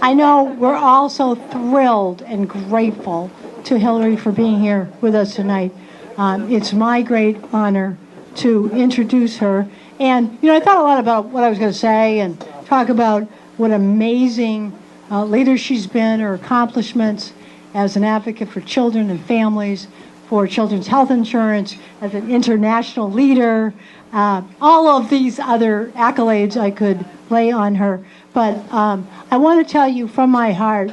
I know we're all so thrilled and grateful to Hillary for being here with us tonight. It's my great honor to introduce her. And, I thought a lot about what I was going to say and talk about what amazing leader she's been, her accomplishments as an advocate for children and families, for children's health insurance, as an international leader, all of these other accolades I could lay on her. But I want to tell you from my heart,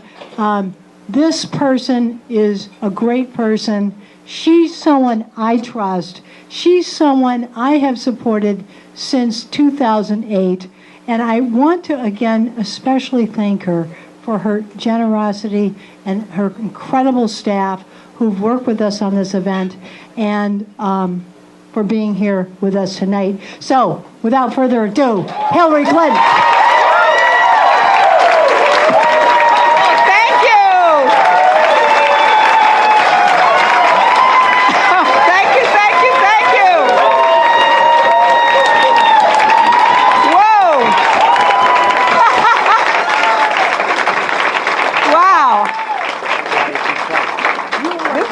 this person is a great person. She's someone I trust. She's someone I have supported since 2008. And I want to, again, especially thank her for her generosity and her incredible staff who've worked with us on this event, and for being here with us tonight. So, without further ado, Hillary Clinton.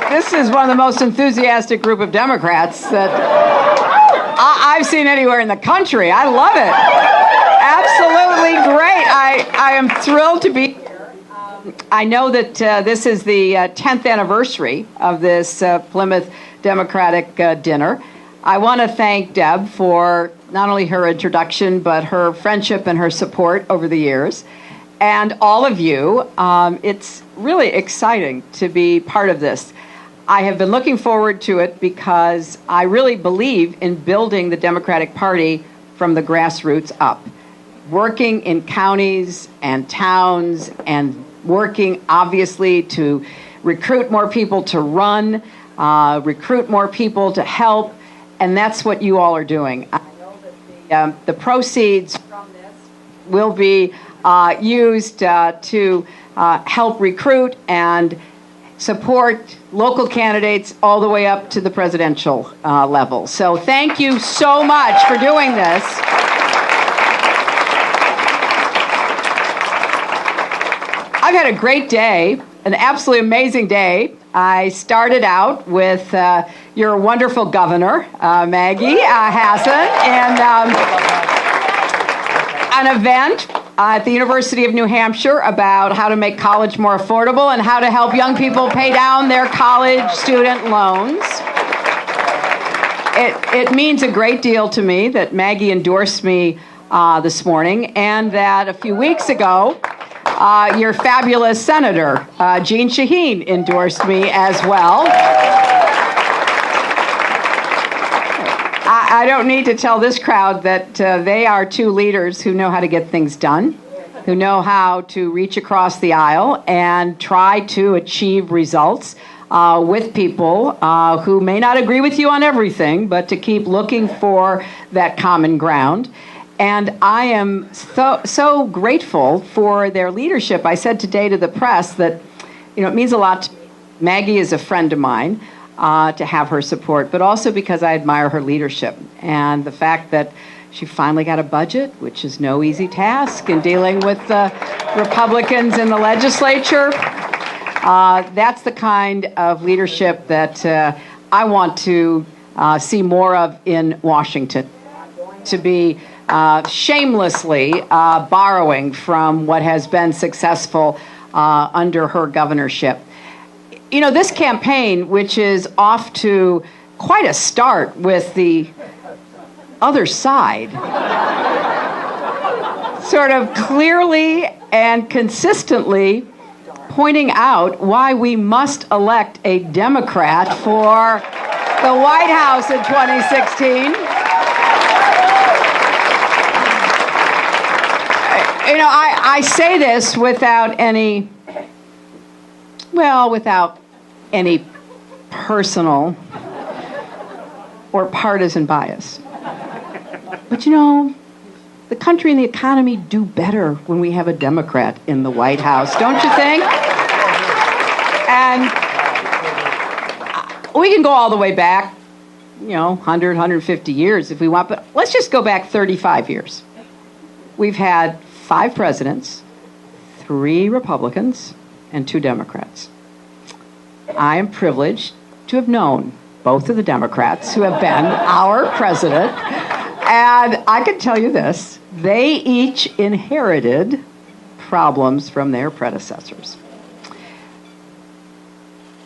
This is one of the most enthusiastic group of Democrats that I've seen anywhere in the country. I love it. Absolutely great. I am thrilled to be here. I know that this is the 10th anniversary of this Plymouth Democratic dinner. I want to thank Deb for not only her introduction, but her friendship and her support over the years. And all of you, it's really exciting to be part of this. I have been looking forward to it because I really believe in building the Democratic Party from the grassroots up. Working in counties and towns and working, obviously, to recruit more people to run, recruit more people to help, and that's what you all are doing. I know that the proceeds from this will be used to help recruit and support local candidates all the way up to the presidential level. So thank you so much for doing this. I've had a great day, an absolutely amazing day. I started out with your wonderful governor, Maggie Hassan, and an event at the University of New Hampshire about how to make college more affordable and how to help young people pay down their college student loans. It means a great deal to me that Maggie endorsed me this morning, and that a few weeks ago, your fabulous Senator, Jeanne Shaheen, endorsed me as well. I don't need to tell this crowd that they are two leaders who know how to get things done, who know how to reach across the aisle and try to achieve results with people who may not agree with you on everything, but to keep looking for that common ground. And I am so grateful for their leadership. I said today to the press that, it means a lot to me. Maggie is a friend of mine. To have her support, but also because I admire her leadership and the fact that she finally got a budget, which is no easy task in dealing with the Republicans in the legislature. That's the kind of leadership that I want to see more of in Washington. To be shamelessly borrowing from what has been successful under her governorship. This campaign, which is off to quite a start with the other side, sort of clearly and consistently pointing out why we must elect a Democrat for the White House in 2016. I say this without any personal or partisan bias. But the country and the economy do better when we have a Democrat in the White House, don't you think? And we can go all the way back, 100, 150 years if we want, but let's just go back 35 years. We've had 5 presidents, 3 Republicans and 2 Democrats. I am privileged to have known both of the Democrats who have been our president. And I can tell you this, they each inherited problems from their predecessors.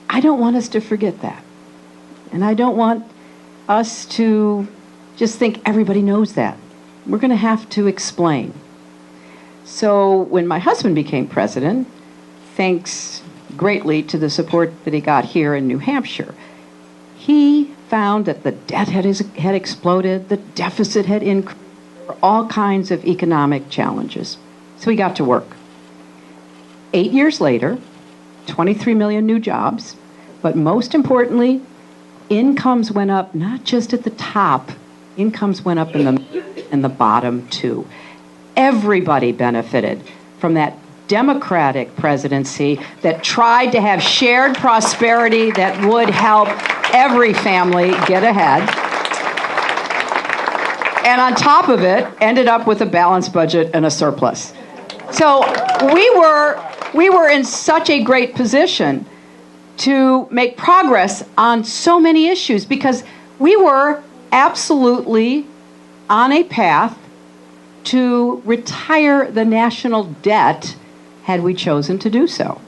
I don't want us to forget that. And I don't want us to just think everybody knows that. We're going to have to explain. So when my husband became president, thanks greatly to the support that he got here in New Hampshire, he found that the debt had exploded, the deficit had increased, all kinds of economic challenges. So he got to work. 8 years later, 23 million new jobs, but most importantly, incomes went up not just at the top, incomes went up in the bottom too. Everybody benefited from that Democratic presidency that tried to have shared prosperity that would help every family get ahead. And on top of it, ended up with a balanced budget and a surplus. So we were in such a great position to make progress on so many issues because we were absolutely on a path to retire the national debt had we chosen to do so.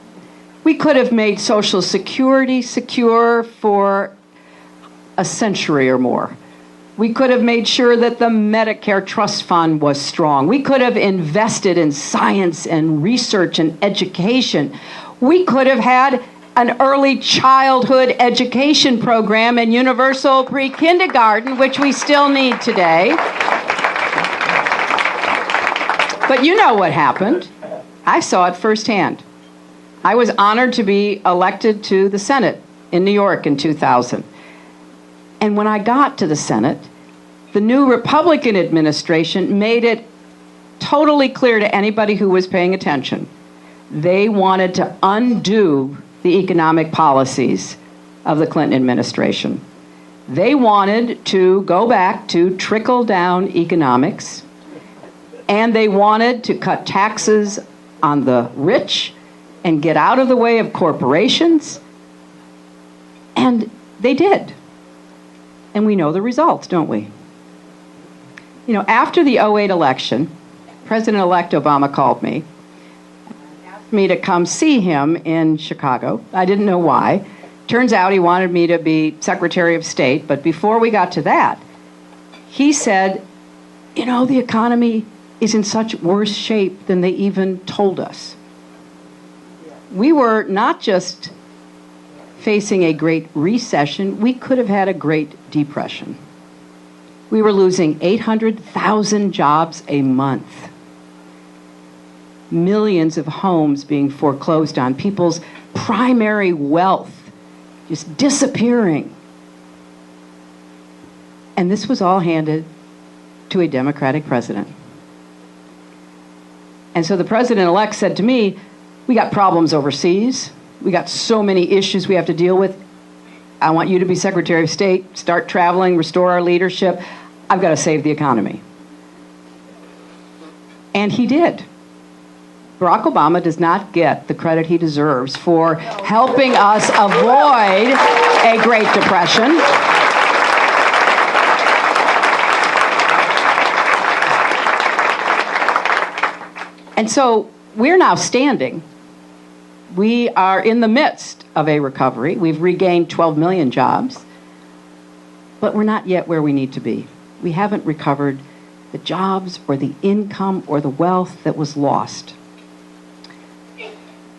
We could have made Social Security secure for a century or more. We could have made sure that the Medicare Trust Fund was strong. We could have invested in science and research and education. We could have had an early childhood education program and universal pre-kindergarten, which we still need today. But you know what happened. I saw it firsthand. I was honored to be elected to the Senate in New York in 2000. And when I got to the Senate, the new Republican administration made it totally clear to anybody who was paying attention. They wanted to undo the economic policies of the Clinton administration. They wanted to go back to trickle-down economics, and they wanted to cut taxes on the rich and get out of the way of corporations. And they did. And we know the results, don't we? You know, after the 2008 election, President-elect Obama called me, asked me to come see him in Chicago. I didn't know why. Turns out he wanted me to be Secretary of State, but before we got to that, he said, you know, the economy is in such worse shape than they even told us. We were not just facing a great recession, we could have had a great depression. We were losing 800,000 jobs a month. Millions of homes being foreclosed on, people's primary wealth just disappearing. And this was all handed to a Democratic president. And so the president-elect said to me, we got problems overseas. We got so many issues we have to deal with. I want you to be Secretary of State, start traveling, restore our leadership. I've got to save the economy. And he did. Barack Obama does not get the credit he deserves for helping us avoid a Great Depression. And so we're now standing. We are in the midst of a recovery. We've regained 12 million jobs, but we're not yet where we need to be. We haven't recovered the jobs or the income or the wealth that was lost.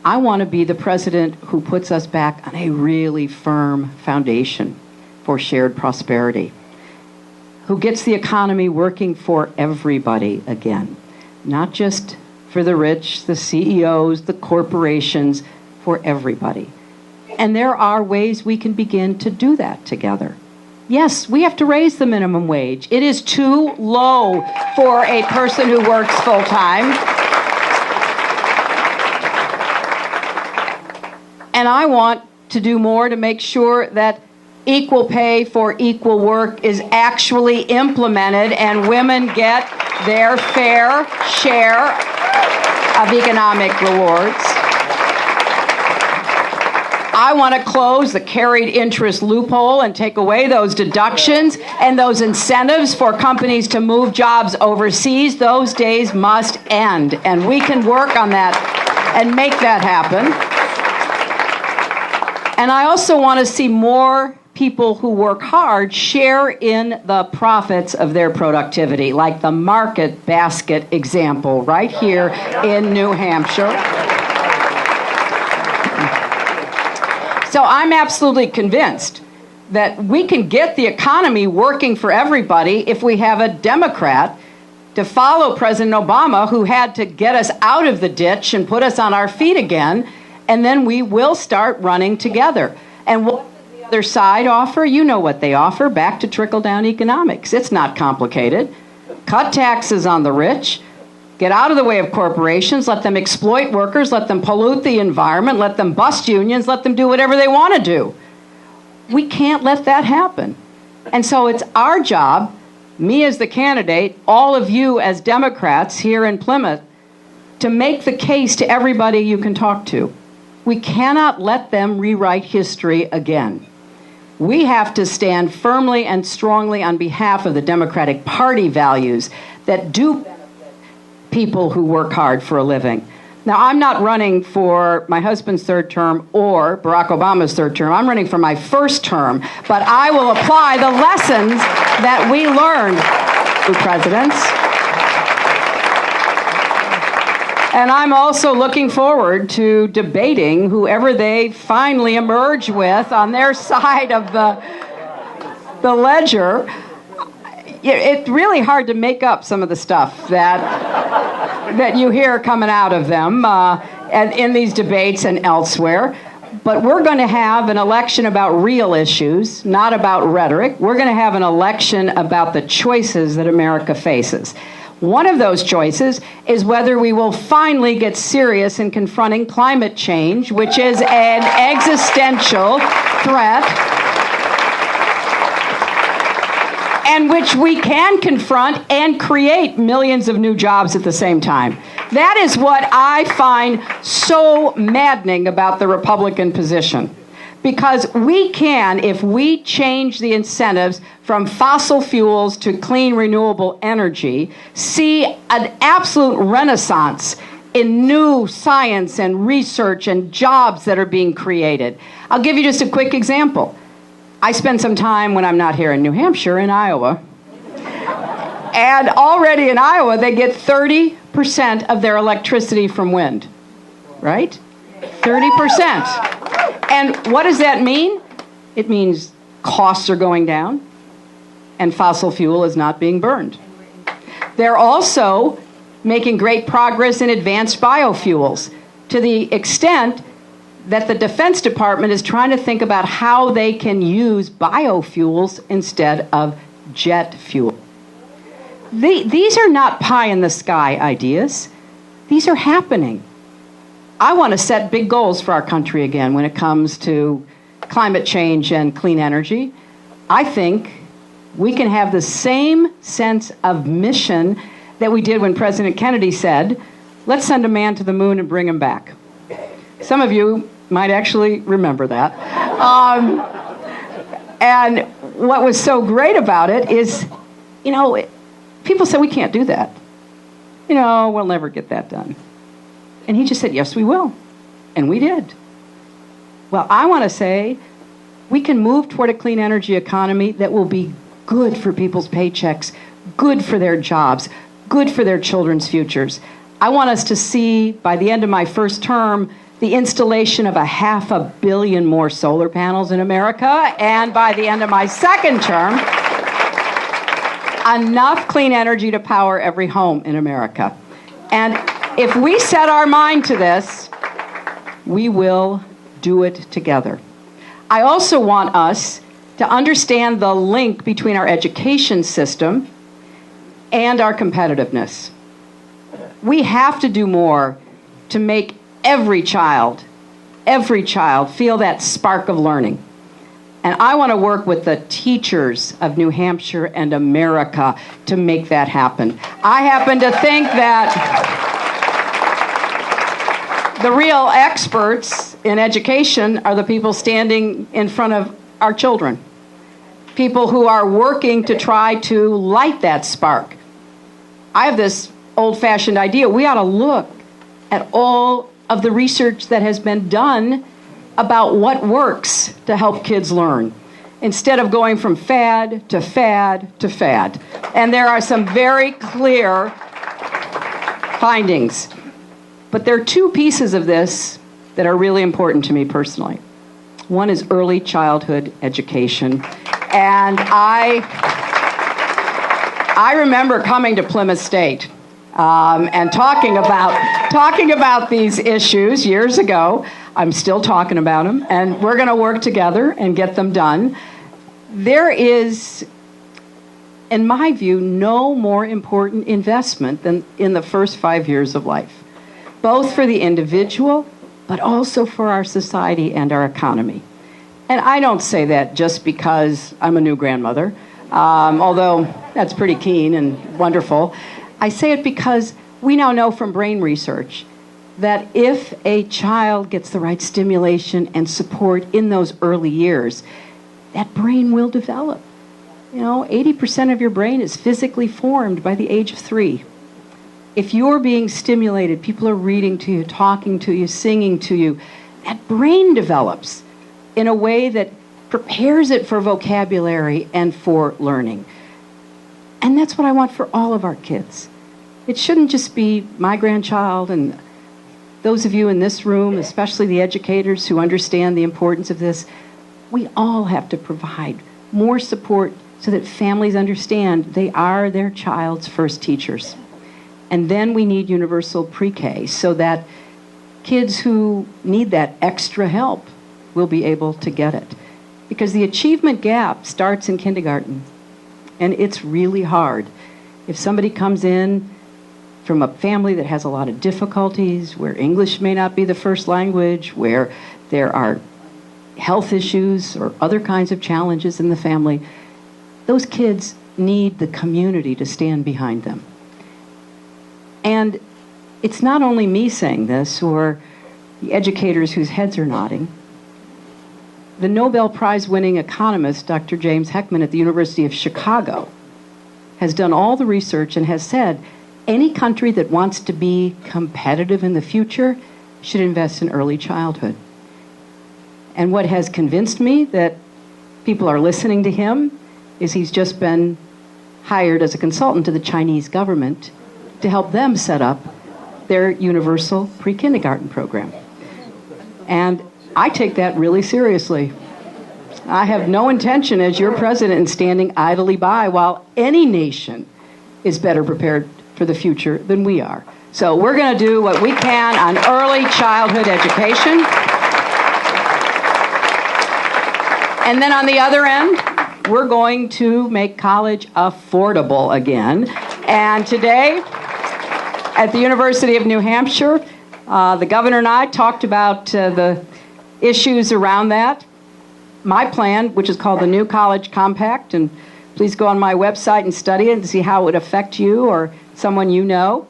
I want to be the president who puts us back on a really firm foundation for shared prosperity, who gets the economy working for everybody again, not just for the rich, the CEOs, the corporations, for everybody. And there are ways we can begin to do that together. Yes, we have to raise the minimum wage. It is too low for a person who works full-time. And I want to do more to make sure that equal pay for equal work is actually implemented and women get their fair share of economic rewards. I want to close the carried interest loophole and take away those deductions and those incentives for companies to move jobs overseas. Those days must end, and we can work on that and make that happen. And I also want to see more people who work hard share in the profits of their productivity, like the market basket example right here in New Hampshire. So I'm absolutely convinced that we can get the economy working for everybody if we have a Democrat to follow President Obama, who had to get us out of the ditch and put us on our feet again, and then we will start running together. And what does the other side offer? You know what they offer, back to trickle-down economics. It's not complicated. Cut taxes on the rich. Get out of the way of corporations, let them exploit workers, let them pollute the environment, let them bust unions, let them do whatever they want to do. We can't let that happen. And so it's our job, me as the candidate, all of you as Democrats here in Plymouth, to make the case to everybody you can talk to. We cannot let them rewrite history again. We have to stand firmly and strongly on behalf of the Democratic Party values that do people who work hard for a living. Now, I'm not running for my husband's third term or Barack Obama's third term. I'm running for my first term, but I will apply the lessons that we learned through presidents. And I'm also looking forward to debating whoever they finally emerge with on their side of the ledger. It's really hard to make up some of the stuff that you hear coming out of them and in these debates and elsewhere. But we're going to have an election about real issues, not about rhetoric. We're going to have an election about the choices that America faces. One of those choices is whether we will finally get serious in confronting climate change, which is an existential threat, and which we can confront and create millions of new jobs at the same time. That is what I find so maddening about the Republican position. Because we can, if we change the incentives from fossil fuels to clean, renewable energy, see an absolute renaissance in new science and research and jobs that are being created. I'll give you just a quick example. I spend some time when I'm not here in New Hampshire, in Iowa. And already in Iowa, they get 30% of their electricity from wind, right? 30%. And what does that mean? It means costs are going down and fossil fuel is not being burned. They're also making great progress in advanced biofuels to the extent that the Defense Department is trying to think about how they can use biofuels instead of jet fuel. These are not pie-in-the-sky ideas. These are happening. I want to set big goals for our country again when it comes to climate change and clean energy. I think we can have the same sense of mission that we did when President Kennedy said, let's send a man to the moon and bring him back. Some of you might actually remember that. And what was so great about it is, people said, we can't do that. We'll never get that done. And he just said, yes, we will. And we did. Well, I want to say we can move toward a clean energy economy that will be good for people's paychecks, good for their jobs, good for their children's futures. I want us to see, by the end of my first term, the installation of 500 million more solar panels in America, and by the end of my second term, enough clean energy to power every home in America. And if we set our mind to this, we will do it together. I also want us to understand the link between our education system and our competitiveness. We have to do more to make every child feel that spark of learning. And I want to work with the teachers of New Hampshire and America to make that happen. I happen to think that The real experts in education are the people standing in front of our children, people who are working to try to light that spark. I have this old-fashioned idea. We ought to look at all of the research that has been done about what works to help kids learn, instead of going from fad to fad to fad. And there are some very clear findings. But there are two pieces of this that are really important to me personally. One is early childhood education. And I remember coming to Plymouth State and talking about these issues years ago. I'm still talking about them, and we're going to work together and get them done. There is, in my view, no more important investment than in the first 5 years of life, both for the individual, but also for our society and our economy. And I don't say that just because I'm a new grandmother, although that's pretty keen and wonderful. I say it because we now know from brain research that if a child gets the right stimulation and support in those early years, that brain will develop. 80% of your brain is physically formed by the age of 3. If you're being stimulated, people are reading to you, talking to you, singing to you, that brain develops in a way that prepares it for vocabulary and for learning. And that's what I want for all of our kids. It shouldn't just be my grandchild and those of you in this room, especially the educators who understand the importance of this. We all have to provide more support so that families understand they are their child's first teachers. And then we need universal pre-K so that kids who need that extra help will be able to get it. Because the achievement gap starts in kindergarten, and it's really hard. If somebody comes in from a family that has a lot of difficulties, where English may not be the first language, where there are health issues or other kinds of challenges in the family, those kids need the community to stand behind them. And it's not only me saying this, or the educators whose heads are nodding. The Nobel Prize-winning economist, Dr. James Heckman at the University of Chicago, has done all the research and has said any country that wants to be competitive in the future should invest in early childhood. And what has convinced me that people are listening to him is he's just been hired as a consultant to the Chinese government to help them set up their universal pre-kindergarten program. And I take that really seriously. I have no intention as your president in standing idly by while any nation is better prepared for the future than we are. So we're going to do what we can on early childhood education. And then on the other end, we're going to make college affordable again. And today, at the University of New Hampshire, the governor and I talked about the issues around that. My plan, which is called the New College Compact, and please go on my website and study it and see how it would affect you or someone you know.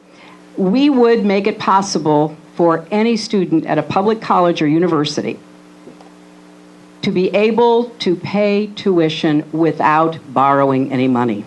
We would make it possible for any student at a public college or university to be able to pay tuition without borrowing any money,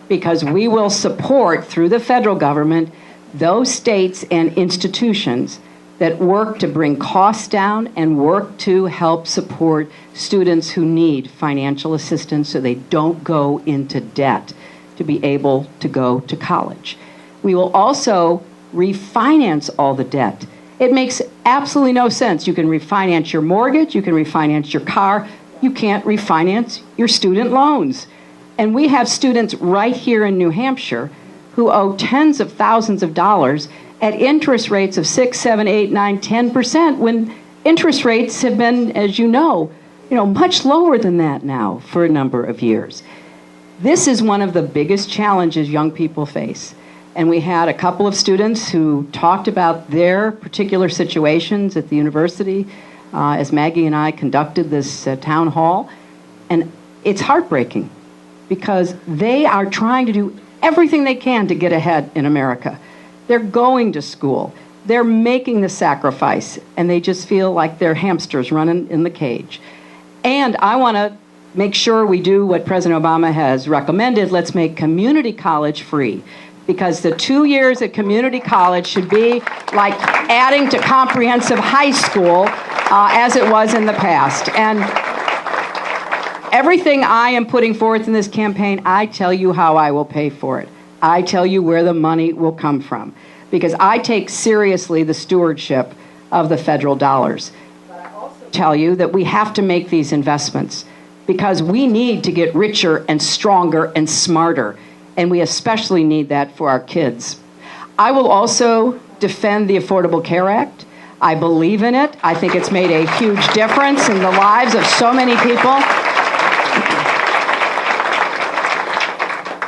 because we will support, through the federal government, those states and institutions that work to bring costs down and work to help support students who need financial assistance so they don't go into debt to be able to go to college. We will also refinance all the debt. It makes absolutely no sense. You can refinance your mortgage, you can refinance your car, you can't refinance your student loans. And we have students right here in New Hampshire who owe tens of thousands of dollars at interest rates of 6, 7, 8, 9, 10%, when interest rates have been, as you know, much lower than that now for a number of years. This is one of the biggest challenges young people face. And we had a couple of students who talked about their particular situations at the university as Maggie and I conducted this town hall. And it's heartbreaking because they are trying to do everything they can to get ahead in America. They're going to school. They're making the sacrifice, and they just feel like they're hamsters running in the cage. And I want to make sure we do what President Obama has recommended. Let's make community college free, because the 2 years at community college should be like adding to comprehensive high school as it was in the past. And everything I am putting forth in this campaign, I tell you how I will pay for it. I tell you where the money will come from, because I take seriously the stewardship of the federal dollars. But I also tell you that we have to make these investments, because we need to get richer and stronger and smarter, and we especially need that for our kids. I will also defend the Affordable Care Act. I believe in it. I think it's made a huge difference in the lives of so many people.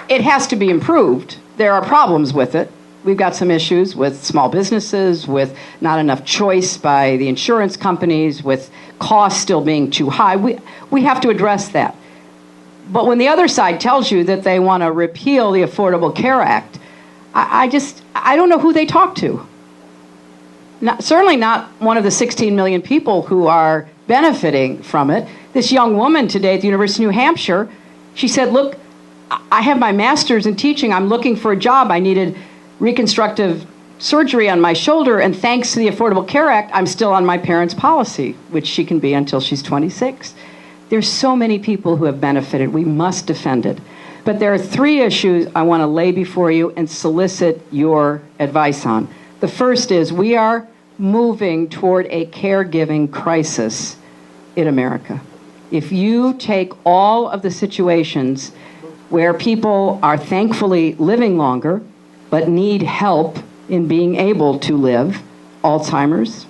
It has to be improved. There are problems with it. We've got some issues with small businesses, with not enough choice by the insurance companies, with costs still being too high. We have to address that. But when the other side tells you that they want to repeal the Affordable Care Act, I don't know who they talk to. Certainly not one of the 16 million people who are benefiting from it. This young woman today at the University of New Hampshire, she said, look, I have my master's in teaching. I'm looking for a job. I needed reconstructive surgery on my shoulder, and thanks to the Affordable Care Act, I'm still on my parents' policy, which she can be until she's 26. There's so many people who have benefited. We must defend it. But there are 3 issues I want to lay before you and solicit your advice on. The first is we are moving toward a caregiving crisis in America. If you take all of the situations where people are thankfully living longer but need help in being able to live, Alzheimer's,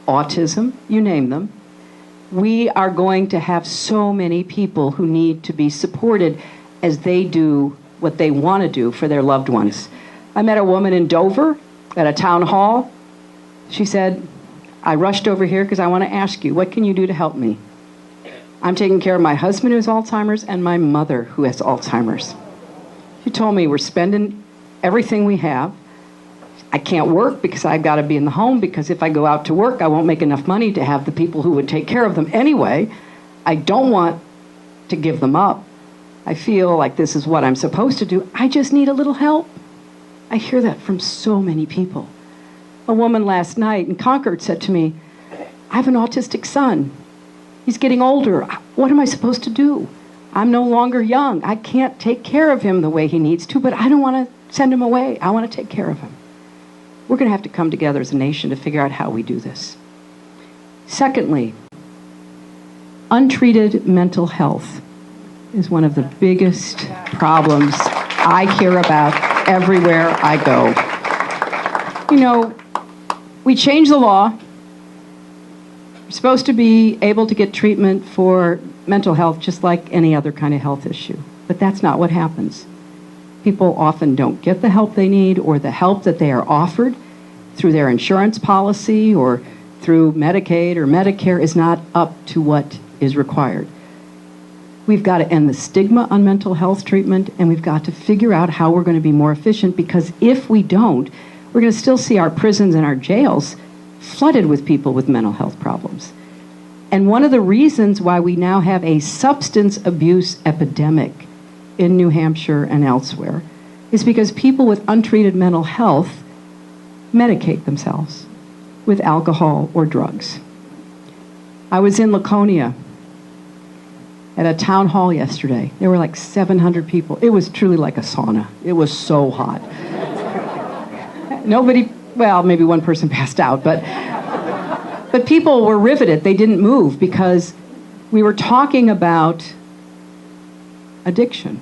autism, you name them, we are going to have so many people who need to be supported as they do what they want to do for their loved ones. I met a woman in Dover at a town hall. She said, I rushed over here because I want to ask you, what can you do to help me? I'm taking care of my husband who has Alzheimer's and my mother who has Alzheimer's. She told me we're spending everything we have. I can't work because I've got to be in the home, because if I go out to work, I won't make enough money to have the people who would take care of them anyway. I don't want to give them up. I feel like this is what I'm supposed to do. I just need a little help. I hear that from so many people. A woman last night in Concord said to me, I have an autistic son. He's getting older. What am I supposed to do? I'm no longer young. I can't take care of him the way he needs to, but I don't want to send him away. I want to take care of him. We're going to have to come together as a nation to figure out how we do this. Secondly, untreated mental health is one of the biggest problems I hear about everywhere I go. You know, we changed the law. We're supposed to be able to get treatment for mental health just like any other kind of health issue. But that's not what happens. People often don't get the help they need, or the help that they are offered through their insurance policy or through Medicaid or Medicare is not up to what is required. We've got to end the stigma on mental health treatment, and we've got to figure out how we're going to be more efficient, because if we don't, we're going to still see our prisons and our jails flooded with people with mental health problems. And one of the reasons why we now have a substance abuse epidemic in New Hampshire and elsewhere is because people with untreated mental health medicate themselves with alcohol or drugs. I was in Laconia at a town hall yesterday. There were like 700 people. It was truly like a sauna. It was so hot. Nobody, well, maybe one person passed out, but people were riveted. They didn't move because we were talking about addiction.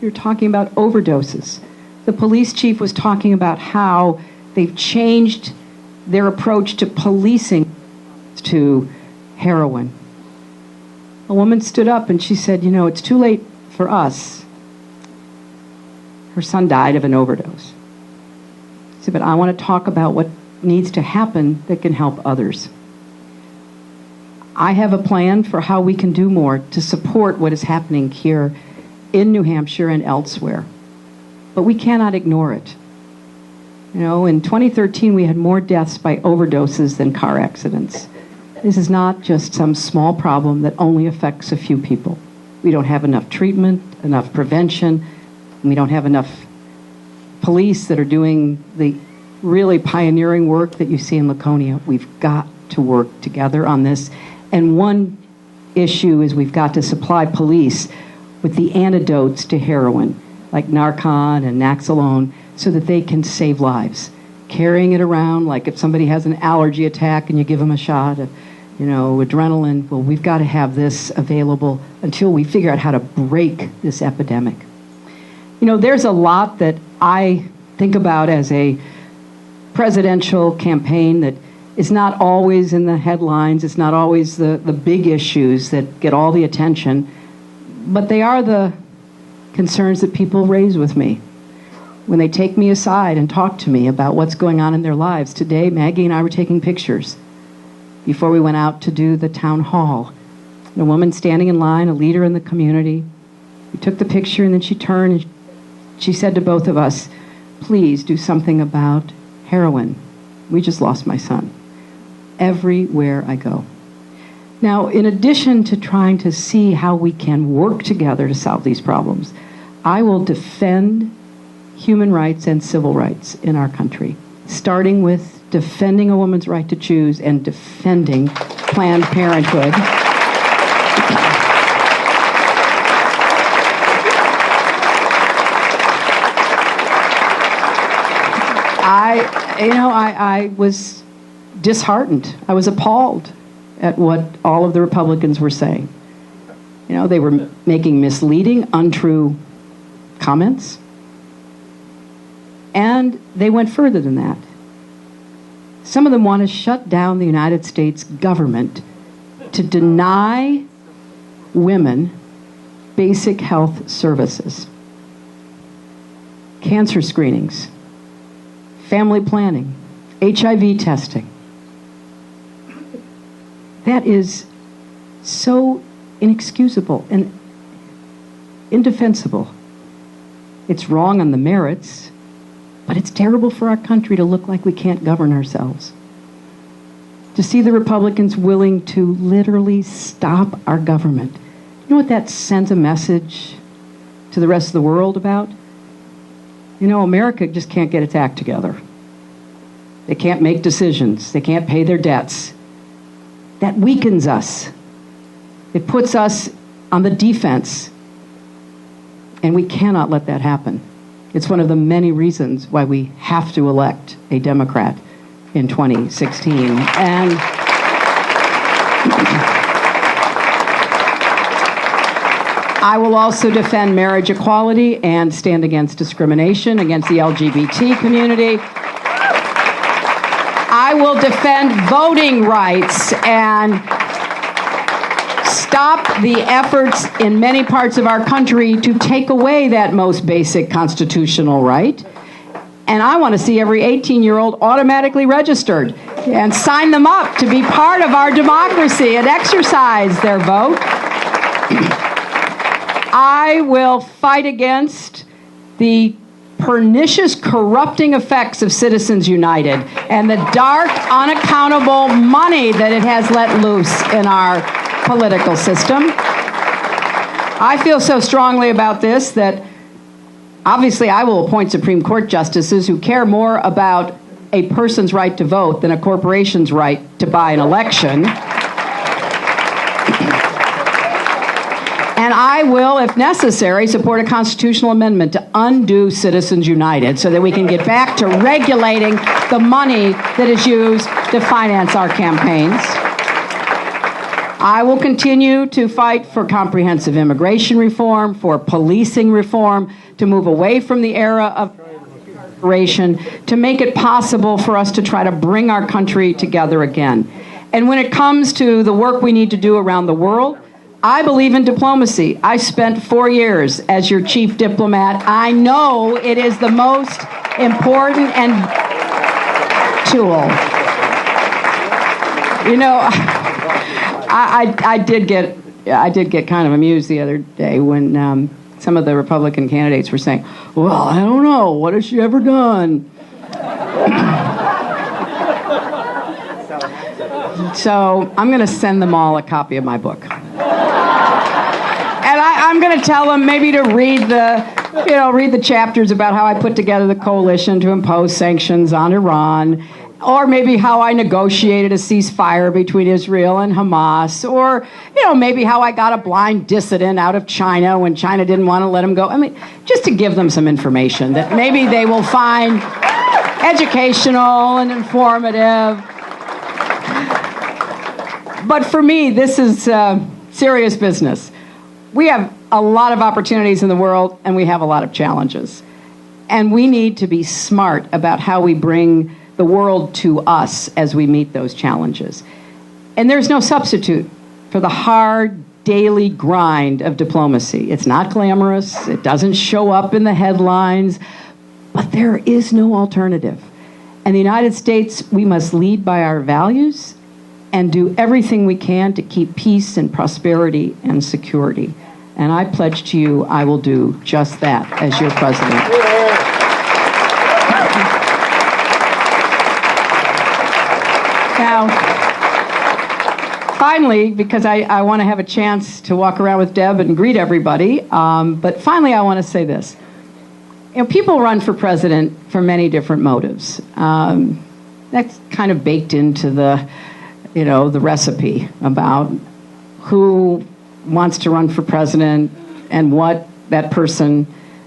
We were talking about overdoses. The police chief was talking about how they've changed their approach to policing to heroin. A woman stood up and she said, you know, it's too late for us. Her son died of an overdose. She said, but I want to talk about what needs to happen that can help others. I have a plan for how we can do more to support what is happening here in New Hampshire and elsewhere. But we cannot ignore it. You know, in 2013, we had more deaths by overdoses than car accidents. This is not just some small problem that only affects a few people. We don't have enough treatment, enough prevention, and we don't have enough police that are doing the really pioneering work that you see in Laconia. We've got to work together on this. And one issue is we've got to supply police with the antidotes to heroin, like Narcan and Naxalone, so that they can save lives. Carrying it around, like if somebody has an allergy attack and you give them a shot of, adrenaline, well, we've got to have this available until we figure out how to break this epidemic. There's a lot that I think about as a presidential campaign that is not always in the headlines. It's not always the big issues that get all the attention, but they are the concerns that people raise with me when they take me aside and talk to me about what's going on in their lives. Today, Maggie and I were taking pictures before we went out to do the town hall. And a woman standing in line, a leader in the community, we took the picture, and then she turned and she said to both of us, "Please do something about heroin. We just lost my son." Everywhere I go. Now, in addition to trying to see how we can work together to solve these problems, I will defend human rights and civil rights in our country, starting with defending a woman's right to choose and defending Planned Parenthood. I was disheartened. I was appalled at what all of the Republicans were saying. They were making misleading, untrue comments. And they went further than that. Some of them want to shut down the United States government to deny women basic health services, cancer screenings, family planning, HIV testing. That is so inexcusable and indefensible. It's wrong on the merits, but it's terrible for our country to look like we can't govern ourselves. To see the Republicans willing to literally stop our government. You know what that sends a message to the rest of the world about? America just can't get its act together. They can't make decisions. They can't pay their debts. That weakens us. It puts us on the defense. And we cannot let that happen. It's one of the many reasons why we have to elect a Democrat in 2016. And I will also defend marriage equality and stand against discrimination against the LGBT community. I will defend voting rights and stop the efforts in many parts of our country to take away that most basic constitutional right. And I want to see every 18-year-old automatically registered and sign them up to be part of our democracy and exercise their vote. I will fight against the pernicious, corrupting effects of Citizens United and the dark, unaccountable money that it has let loose in our political system. I feel so strongly about this that obviously I will appoint Supreme Court justices who care more about a person's right to vote than a corporation's right to buy an election. And I will, if necessary, support a constitutional amendment to undo Citizens United so that we can get back to regulating the money that is used to finance our campaigns. I will continue to fight for comprehensive immigration reform, for policing reform, to move away from the era of incarceration, to make it possible for us to try to bring our country together again. And when it comes to the work we need to do around the world, I believe in diplomacy. I spent 4 years as your chief diplomat. I know it is the most important and tool. I did get kind of amused the other day when some of the Republican candidates were saying, "Well, I don't know. What has she ever done?" So I'm going to send them all a copy of my book. And I'm going to tell them maybe to read the chapters about how I put together the coalition to impose sanctions on Iran, or maybe how I negotiated a ceasefire between Israel and Hamas, or maybe how I got a blind dissident out of China when China didn't want to let him go. I mean, just to give them some information that maybe they will find educational and informative. But for me, this is serious business. We have a lot of opportunities in the world, and we have a lot of challenges. And we need to be smart about how we bring the world to us as we meet those challenges. And there's no substitute for the hard, daily grind of diplomacy. It's not glamorous. It doesn't show up in the headlines. But there is no alternative. In the United States, we must lead by our values and do everything we can to keep peace and prosperity and security. And I pledge to you I will do just that as your president. Now, finally, because I want to have a chance to walk around with Deb and greet everybody, but finally I want to say this. People run for president for many different motives. That's kind of baked into the recipe about who wants to run for president and what that person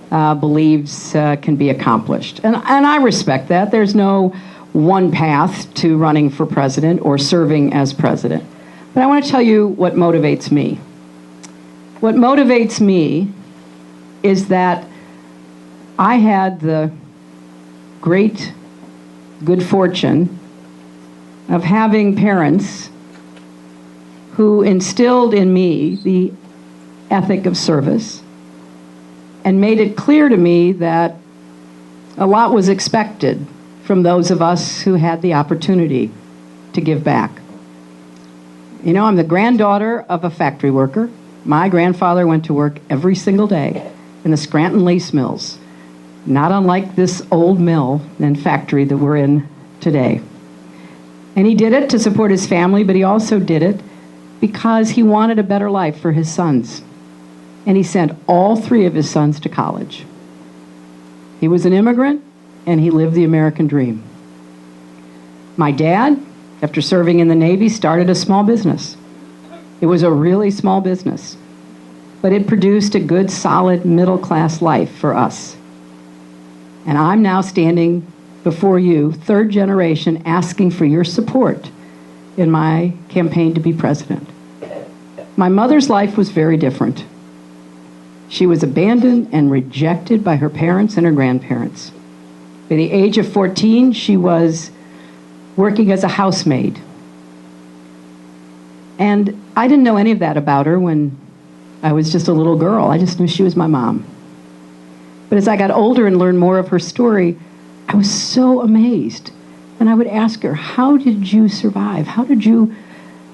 believes can be accomplished. And I respect that. There's no one path to running for president or serving as president. But I want to tell you what motivates me. What motivates me is that I had the great good fortune of having parents who instilled in me the ethic of service and made it clear to me that a lot was expected from those of us who had the opportunity to give back. I'm the granddaughter of a factory worker. My grandfather went to work every single day in the Scranton Lace Mills, not unlike this old mill and factory that we're in today. And he did it to support his family, but he also did it because he wanted a better life for his sons. And he sent all three of his sons to college. He was an immigrant, and he lived the American dream. My dad, after serving in the Navy, started a small business. It was a really small business, but it produced a good, solid, middle-class life for us. And I'm now standing before you, third generation, asking for your support in my campaign to be president. My mother's life was very different. She was abandoned and rejected by her parents and her grandparents. By the age of 14, she was working as a housemaid. And I didn't know any of that about her when I was just a little girl. I just knew she was my mom. But as I got older and learned more of her story, I was so amazed. And I would ask her, how did you survive? How did you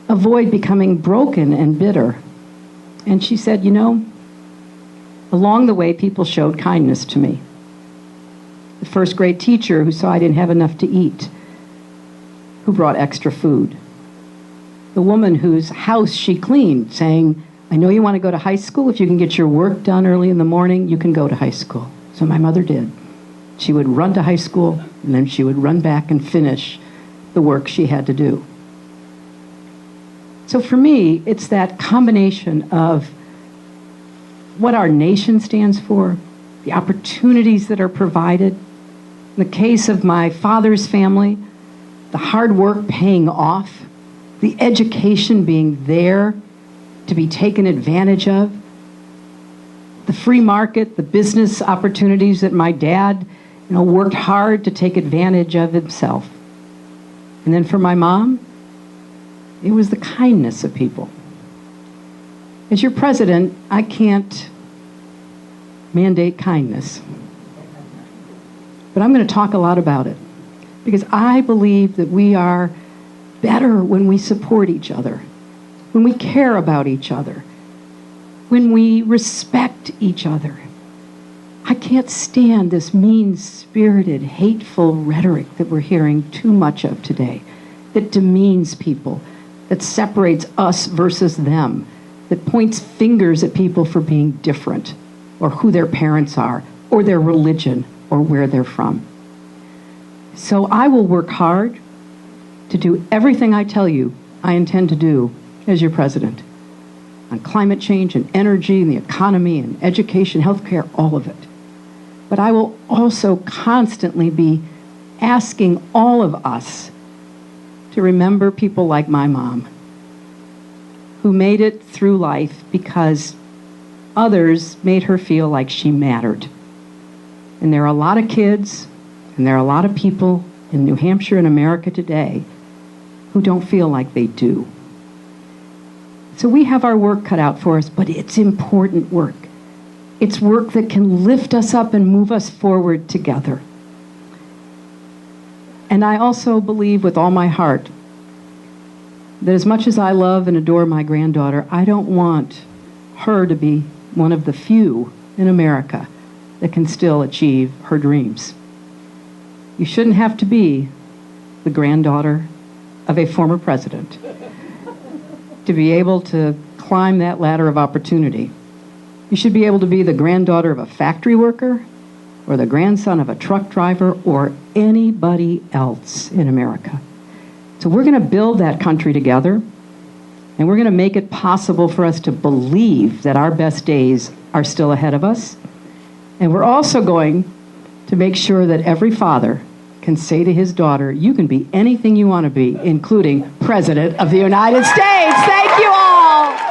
avoid becoming broken and bitter? And she said, along the way, people showed kindness to me. The first grade teacher who saw I didn't have enough to eat, who brought extra food. The woman whose house she cleaned, saying, I know you want to go to high school. If you can get your work done early in the morning, you can go to high school. So my mother did. She would run to high school, and then she would run back and finish the work she had to do. So for me, it's that combination of what our nation stands for, the opportunities that are provided. In the case of my father's family, the hard work paying off, the education being there to be taken advantage of, the free market, the business opportunities that my dad worked hard to take advantage of himself. And then for my mom, it was the kindness of people. As your president, I can't mandate kindness. But I'm going to talk a lot about it because I believe that we are better when we support each other, when we care about each other, when we respect each other. I can't stand this mean-spirited, hateful rhetoric that we're hearing too much of today, that demeans people, that separates us versus them, that points fingers at people for being different, or who their parents are, or their religion, or where they're from. So I will work hard to do everything I tell you I intend to do as your president, on climate change and energy and the economy and education, healthcare, all of it. But I will also constantly be asking all of us to remember people like my mom, who made it through life because others made her feel like she mattered. And there are a lot of kids, and there are a lot of people in New Hampshire and America today who don't feel like they do. So we have our work cut out for us, but it's important work. It's work that can lift us up and move us forward together. And I also believe with all my heart that as much as I love and adore my granddaughter, I don't want her to be one of the few in America that can still achieve her dreams. You shouldn't have to be the granddaughter of a former president to be able to climb that ladder of opportunity. You should be able to be the granddaughter of a factory worker or the grandson of a truck driver or anybody else in America. So we're going to build that country together, and we're going to make it possible for us to believe that our best days are still ahead of us. And we're also going to make sure that every father can say to his daughter, you can be anything you want to be, including President of the United States. Thank you all.